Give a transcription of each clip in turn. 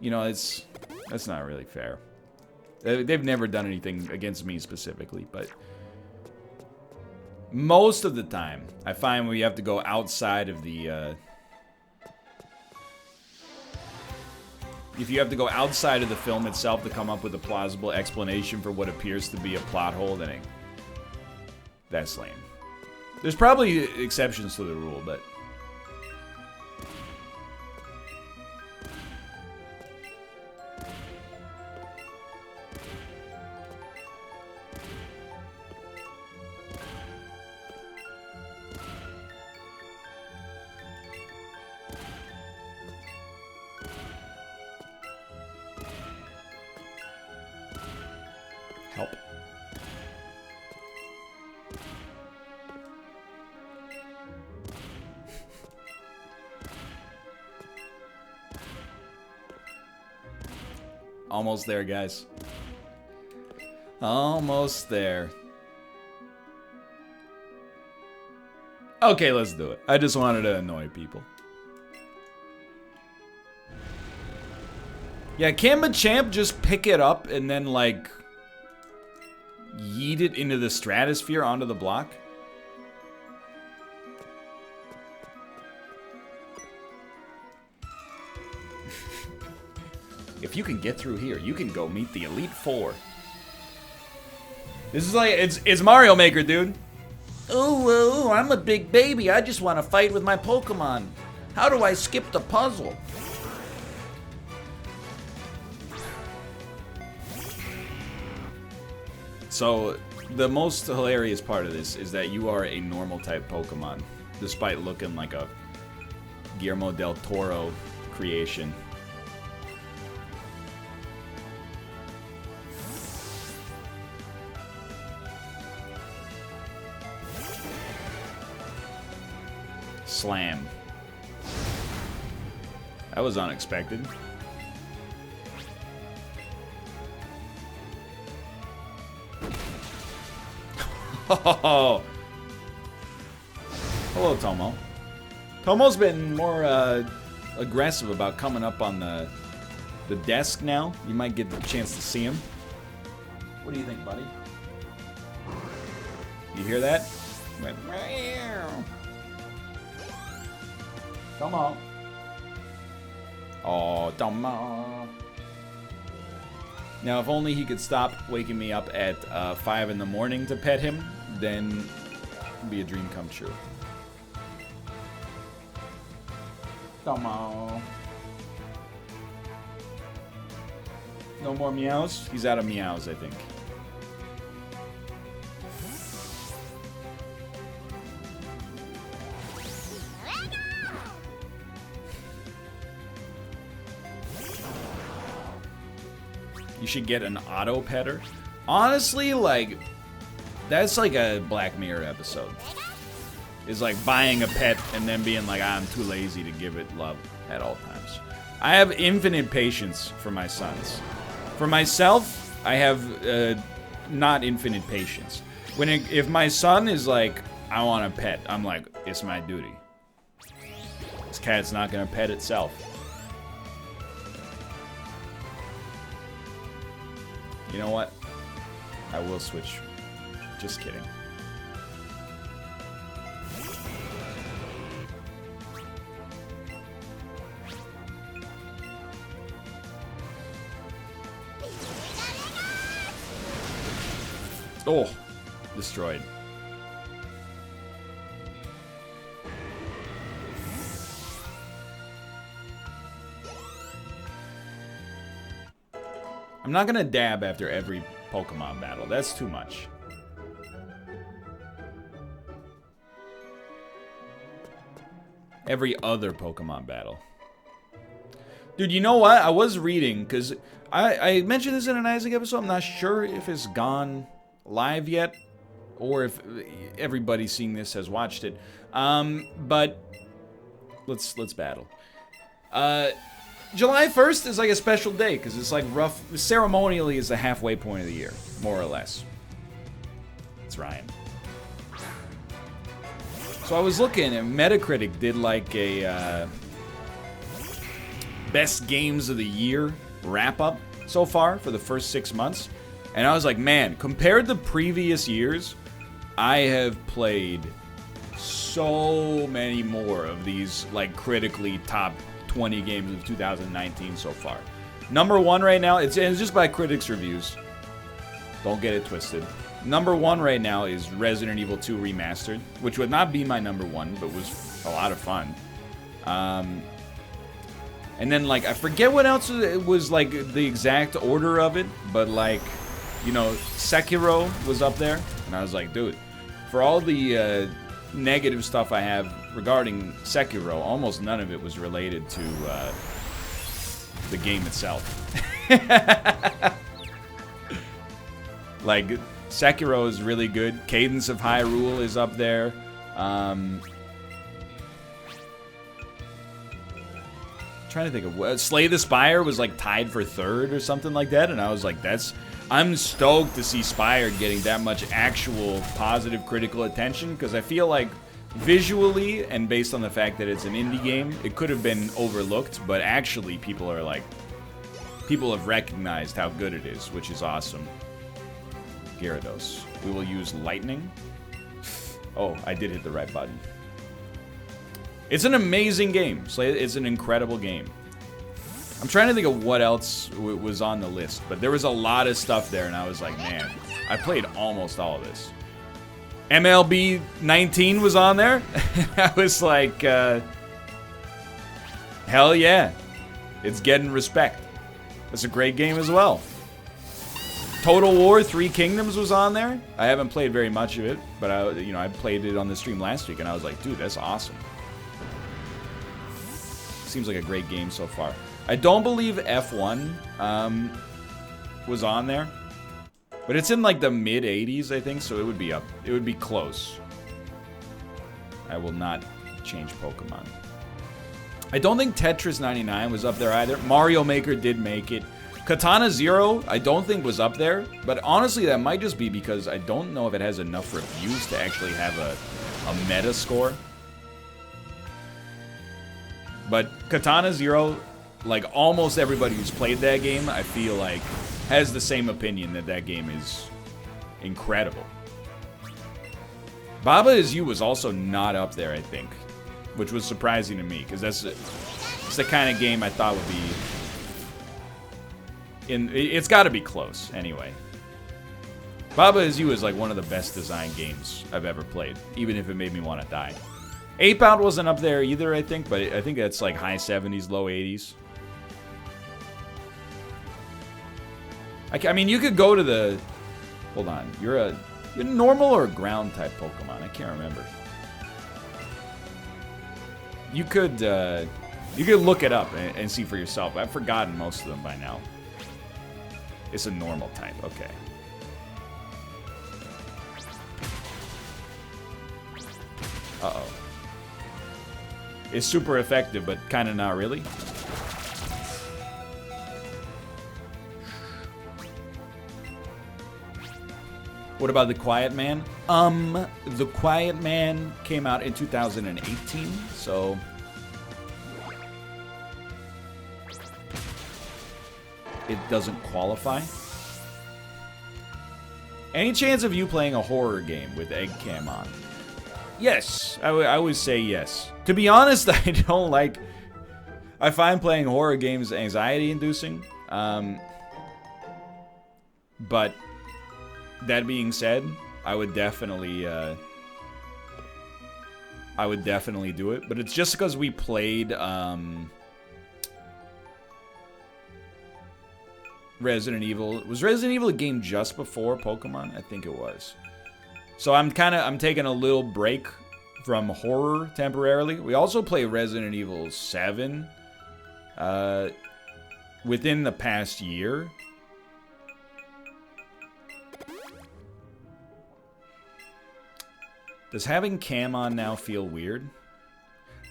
You know, that's not really fair. They've never done anything against me specifically, but most of the time, I find we have to go outside of the, if you have to go outside of the film itself to come up with a plausible explanation for what appears to be a plot hole, then that's lame. There's probably exceptions to the rule, but... help. Almost there, guys. Almost there. Okay, let's do it. I just wanted to annoy people. Yeah, can Machamp just pick it up and then, like, yeet it into the stratosphere onto the block? If you can get through here, you can go meet the Elite Four. This is like, it's Mario Maker, dude. Oh, I'm a big baby. I just want to fight with my Pokemon. How do I skip the puzzle? So, the most hilarious part of this is that you are a normal type Pokemon, despite looking like a Guillermo del Toro creation. Slam. That was unexpected. Oh. Hello, Tomo. Tomo's been more aggressive about coming up on the desk now. You might get the chance to see him. What do you think, buddy? You hear that? Went, meow. Tomo. Oh, Tomo. Now, if only he could stop waking me up at 5 in the morning to pet him, then it'd be a dream come true. Tomo. No more meows? He's out of meows, I think. You should get an auto petter. Honestly, like, that's like a Black Mirror episode. It's like buying a pet and then being like, I'm too lazy to give it love at all times. I have infinite patience for my sons. For myself, I have not infinite patience. If my son is like, I want a pet, I'm like, it's my duty. This cat's not gonna pet itself. You know what? I will switch. Just kidding. Oh, destroyed. I'm not gonna dab after every Pokemon battle. That's too much. Every other Pokemon battle. Dude, you know what? I was reading, because I mentioned this in an Isaac episode. I'm not sure if it's gone live yet, or if everybody seeing this has watched it. But let's battle. July 1st is like a special day, because it's like rough, ceremonially is the halfway point of the year, more or less. It's Ryan. So I was looking, and Metacritic did like a best games of the year wrap up so far for the first 6 months. And I was like, man, compared to previous years, I have played so many more of these like critically top 20 games of 2019 so far. Number one right now, it's just by critics' reviews. Don't get it twisted. Number one right now is Resident Evil 2 Remastered, which would not be my number one, but was a lot of fun. And then, like, I forget what else it was, like, the exact order of it, but, like, you know, Sekiro was up there, and I was like, dude, for all the negative stuff I have regarding Sekiro, almost none of it was related to the game itself. Like, Sekiro is really good. Cadence of Hyrule is up there. Trying to think of what Slay the Spire was like tied for third or something like that, and I was like, I'm stoked to see Spire getting that much actual positive critical attention, because I feel like visually and based on the fact that it's an indie game, it could have been overlooked, but actually people have recognized how good it is, which is awesome. Gyarados. We will use lightning. Oh, I did hit the right button. It's an amazing game. It's an incredible game. I'm trying to think of what else was on the list, but there was a lot of stuff there, and I was like, man, I played almost all of this. MLB 19 was on there. I was like, hell yeah. It's getting respect. It's a great game as well. Total War 3 Kingdoms was on there. I haven't played very much of it, but I played it on the stream last week, and I was like, dude, that's awesome. Seems like a great game so far. I don't believe F1 was on there, but it's in like the mid 80s, I think, so it would be up. It would be close. I will not change Pokemon. I don't think Tetris 99 was up there either. Mario Maker did make it. Katana Zero, I don't think was up there, but honestly, that might just be because I don't know if it has enough reviews to actually have a meta score. But Katana Zero, like almost everybody who's played that game, I feel like has the same opinion that that game is incredible. Baba Is You was also not up there, I think, which was surprising to me, because it's the kind of game I thought would be it's got to be close anyway. Baba Is You is like one of the best designed games I've ever played, even if it made me want to die. Ape Out wasn't up there either, I think, but I think that's like high 70s, low 80s. I mean, you could go to the... Hold on. You're a normal or ground type Pokemon? I can't remember. You could look it up and see for yourself. I've forgotten most of them by now. It's a normal type. Okay. Uh-oh. It's super effective, but kind of not really. What about The Quiet Man? The Quiet Man came out in 2018, so... it doesn't qualify. Any chance of you playing a horror game with Egg Cam on? Yes, I would say yes. To be honest, I don't like... I find playing horror games anxiety-inducing. But that being said, I would definitely do it. But it's just because we played Resident Evil. Was Resident Evil a game just before Pokemon? I think it was. So I'm taking a little break from horror temporarily. We also play Resident Evil 7 within the past year. Does having Cam on now feel weird?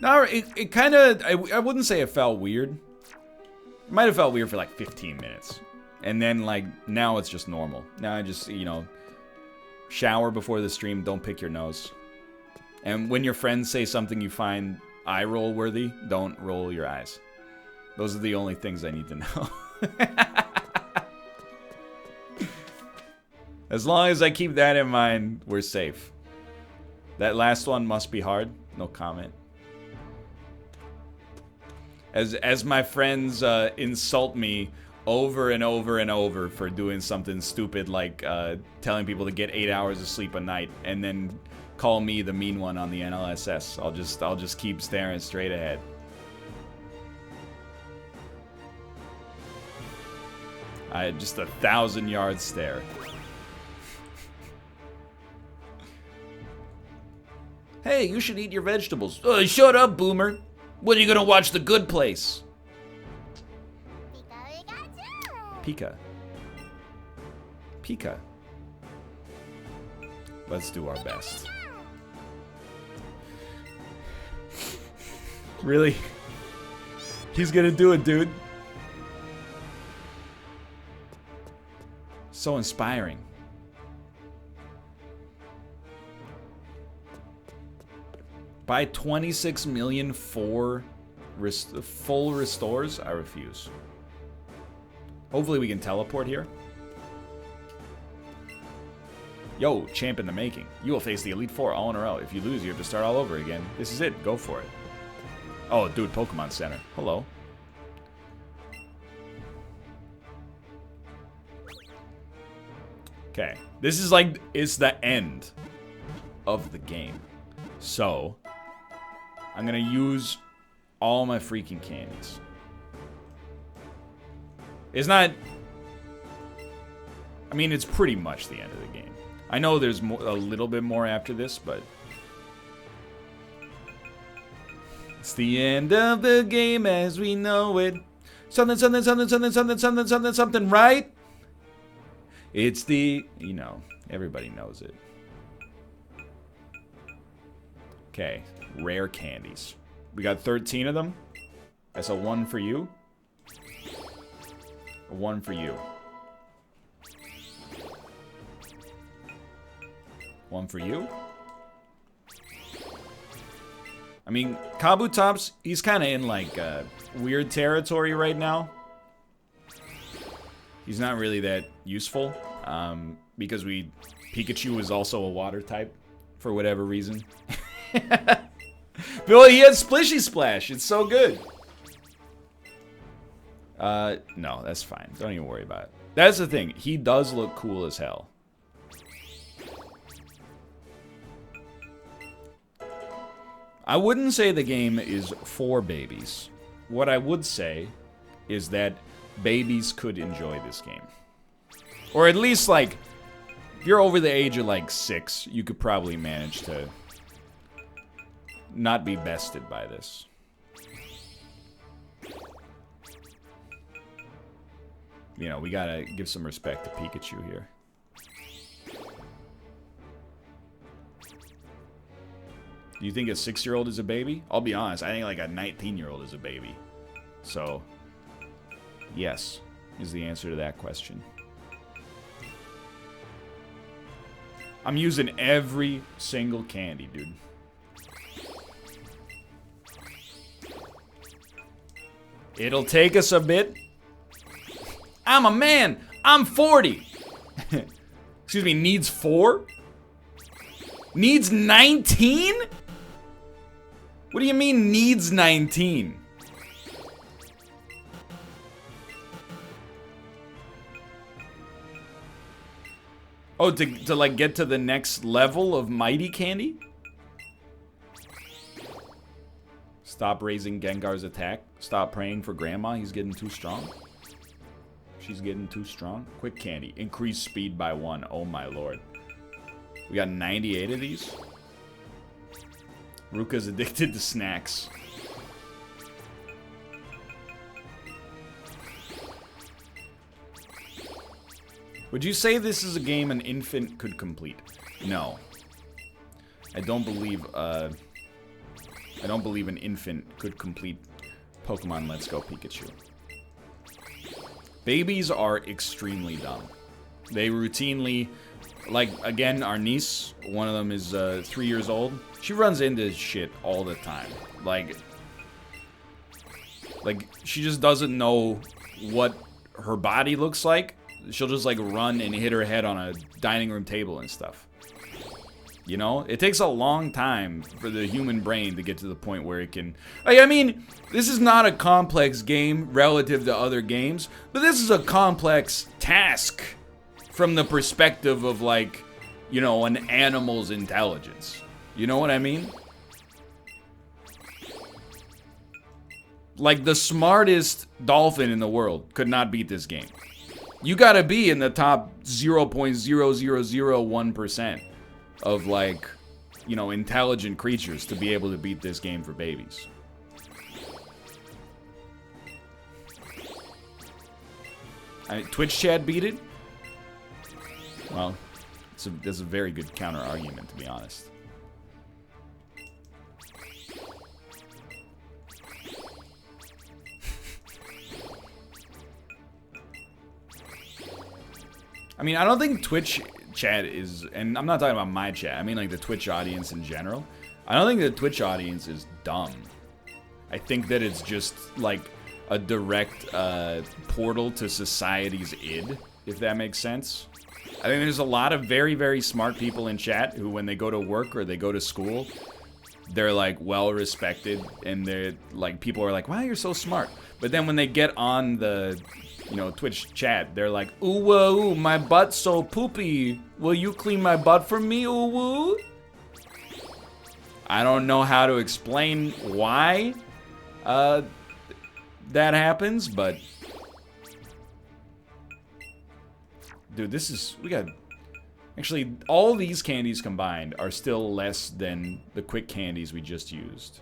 No, it kind of... I wouldn't say it felt weird. It might have felt weird for like 15 minutes. And then, like, now it's just normal. Now I just, shower before the stream, don't pick your nose. And when your friends say something you find eye roll worthy, don't roll your eyes. Those are the only things I need to know. As long as I keep that in mind, we're safe. That last one must be hard. No comment. As my friends insult me over and over and over for doing something stupid like telling people to get 8 hours of sleep a night and then call me the mean one on the NLSS. I'll just keep staring straight ahead. I had just 1,000-yard stare. Hey, you should eat your vegetables. Shut up, boomer. When are you gonna watch The Good Place? Pika. Pika. Let's do our best. Really? He's gonna do it, dude. So inspiring. Buy 26 million for full restores? I refuse. Hopefully we can teleport here. Yo, champ in the making. You will face the Elite Four all in a row. If you lose, you have to start all over again. This is it. Go for it. Oh, dude, Pokemon Center. Hello. Okay. This is like, it's the end of the game. So, I'm gonna use all my freaking candies. It's not... I mean, it's pretty much the end of the game. I know there's a little bit more after this, but... It's the end of the game as we know it. Something, something, something, something, something, something, something, something, right? It's the... You know, everybody knows it. Okay, rare candies. We got 13 of them. That's a 1 for you. A 1 for you. 1 for you. I mean, Kabutops, he's kind of in like weird territory right now. He's not really that useful because Pikachu is also a water type for whatever reason. But he had Splishy Splash. It's so good. No, that's fine. Don't even worry about it. That's the thing. He does look cool as hell. I wouldn't say the game is for babies. What I would say is that babies could enjoy this game. Or at least, like, if you're over the age of, like, 6, you could probably manage to not be bested by this. You know, we gotta give some respect to Pikachu here. Do you think a 6-year-old is a baby? I'll be honest, I think like a 19-year-old is a baby. So, yes, is the answer to that question. I'm using every single candy, dude. It'll take us a bit. I'm a man. I'm 40. Excuse me, needs 4? Needs 19? What do you mean needs 19? Oh, to like get to the next level of Mighty Candy? Stop raising Gengar's attack. Stop praying for Grandma. He's getting too strong. She's getting too strong. Quick Candy. Increase speed by 1. Oh my lord. We got 98 of these. Ruka's addicted to snacks. Would you say this is a game an infant could complete? No. I don't believe an infant could complete Pokemon Let's Go Pikachu. Babies are extremely dumb. They routinely, like, again, our niece, one of them is 3 years old. She runs into shit all the time. Like, Like, she just doesn't know what her body looks like. She'll just, like, run and hit her head on a dining room table and stuff. You know? It takes a long time for the human brain to get to the point where it can... Like, I mean, this is not a complex game relative to other games, but this is a complex task from the perspective of, like, you know, an animal's intelligence. You know what I mean? Like, the smartest dolphin in the world could not beat this game. You gotta be in the top 0.0001% of, like, you know, intelligent creatures to be able to beat this game for babies. Twitch chat beat it? Well, that's a very good counter argument, to be honest. I mean, I don't think Twitch chat is, and I'm not talking about my chat, I mean like the Twitch audience in general. I don't think the Twitch audience is dumb. I think that it's just like a direct portal to society's id, if that makes sense. I think there's a lot of very, very smart people in chat who, when they go to work or they go to school, they're like well respected, and they're like, people are like, wow, you're so smart. But then when they get on the, you know, Twitch chat, they're like, ooh, whoa, my butt's so poopy. Will you clean my butt for me, ooh, woo? I don't know how to explain why that happens, but dude, this is, we got, actually, all these candies combined are still less than the quick candies we just used.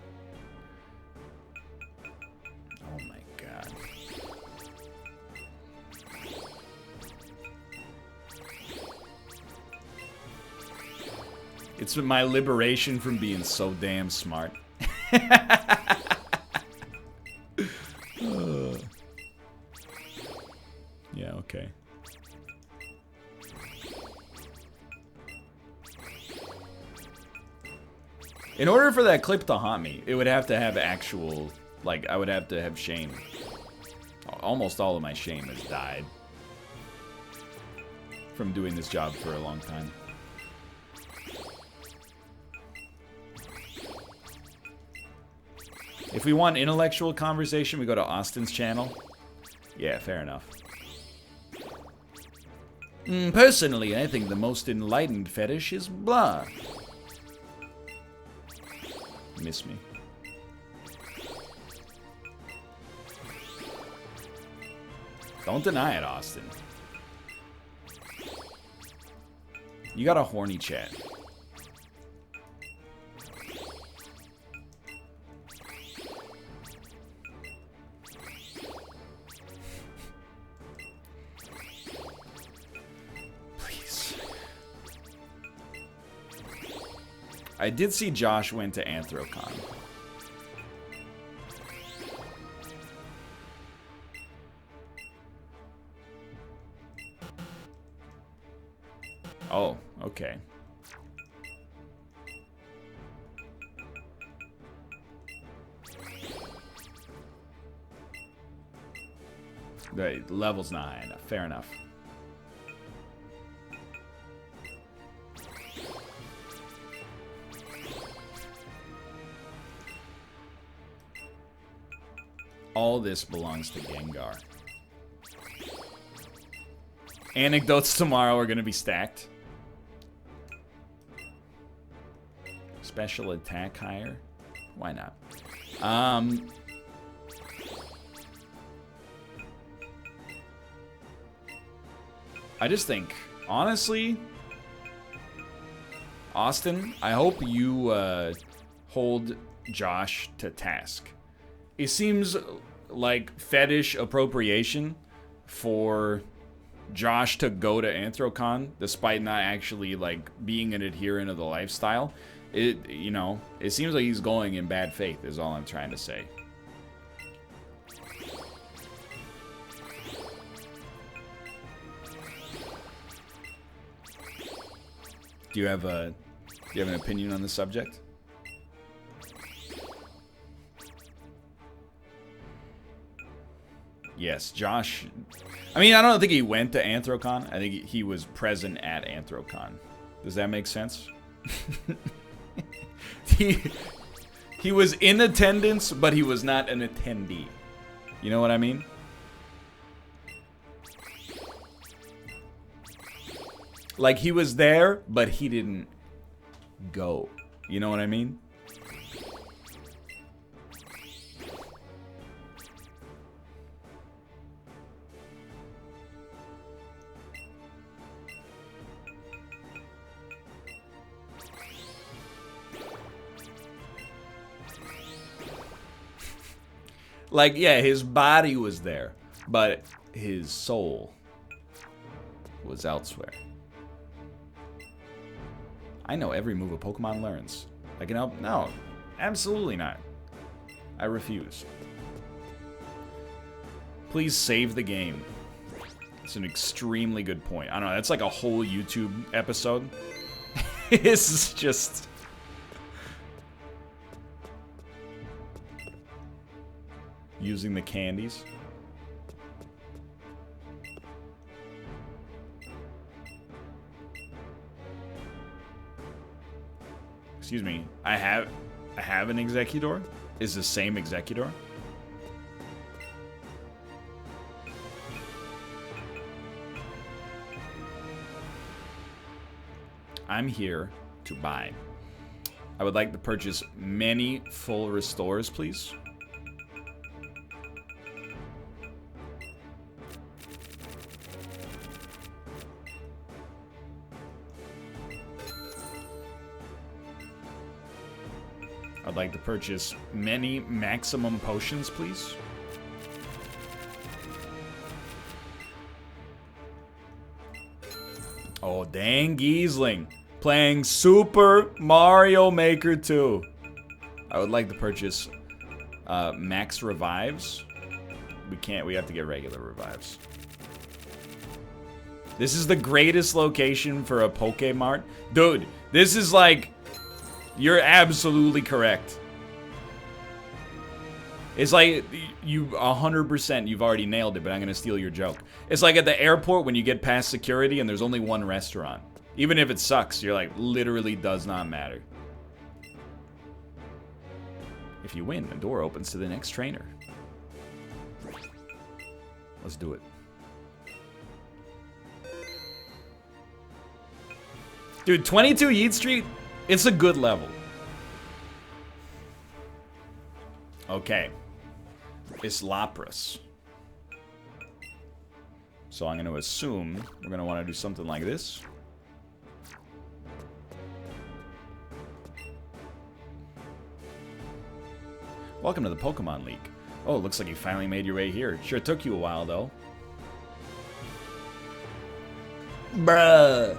Oh my god. It's my liberation from being so damn smart. Yeah, okay. In order for that clip to haunt me, it would have to have actual, like, I would have to have shame. Almost all of my shame has died from doing this job for a long time. If we want intellectual conversation, we go to Austin's channel. Yeah, fair enough. Personally, I think the most enlightened fetish is blah. Miss me. Don't deny it, Austin. You got a horny chat. I did see Josh went to Anthrocon. Oh, okay. The level's not high enough. Fair enough. All this belongs to Gengar. Anecdotes tomorrow are going to be stacked. Special attack higher? Why not? I just think, honestly, Austin, I hope you hold Josh to task. It seems like fetish appropriation for Josh to go to Anthrocon despite not actually like being an adherent of the lifestyle. It, you know, it seems like he's going in bad faith is all I'm trying to say. Do you have an opinion on the subject? Yes, Josh. I mean, I don't think he went to Anthrocon. I think he was present at Anthrocon. Does that make sense? He was in attendance, but he was not an attendee. You know what I mean? Like, he was there, but he didn't go. You know what I mean? Like, yeah, his body was there, but his soul was elsewhere. I know every move a Pokemon learns. I can help? No, absolutely not. I refuse. Please save the game. It's an extremely good point. I don't know, that's like a whole YouTube episode. This is just... using the candies. Excuse me. I have an Executor? Is the same Executor? I'm here to buy. I would like to purchase many full restores, please. I'd like to purchase many maximum potions, please. Oh, dang Giesling. Playing Super Mario Maker 2. I would like to purchase max revives. We can't, we have to get regular revives. This is the greatest location for a Pokemart. Dude, this is like... You're absolutely correct. It's like, you 100%, you've already nailed it, but I'm gonna steal your joke. It's like at the airport when you get past security and there's only one restaurant. Even if it sucks, you're like, literally does not matter. If you win, the door opens to the next trainer. Let's do it. Dude, 22 Yeet Street, it's a good level. Okay. It's Lapras. So I'm going to assume we're going to want to do something like this. Welcome to the Pokemon League. Oh, looks like you finally made your way here. Sure took you a while, though. Bruh.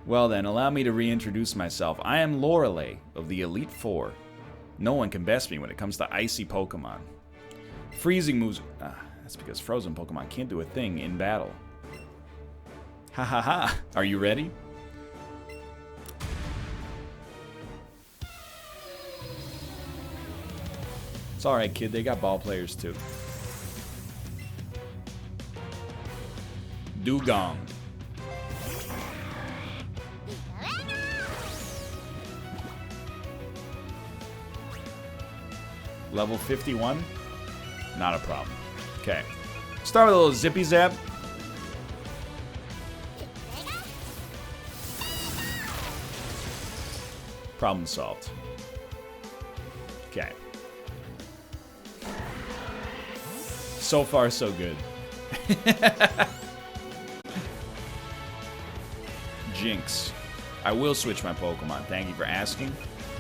Well then, allow me to reintroduce myself. I am Lorelei of the Elite Four. No one can best me when it comes to icy Pokemon. Freezing moves... that's because frozen Pokemon can't do a thing in battle. Ha ha ha. Are you ready? It's alright, kid. They got ball players too. Dugong. Level 51? Not a problem. Okay. Start with a little zippy zap. Problem solved. Okay. So far, so good. Jinx. I will switch my Pokemon. Thank you for asking.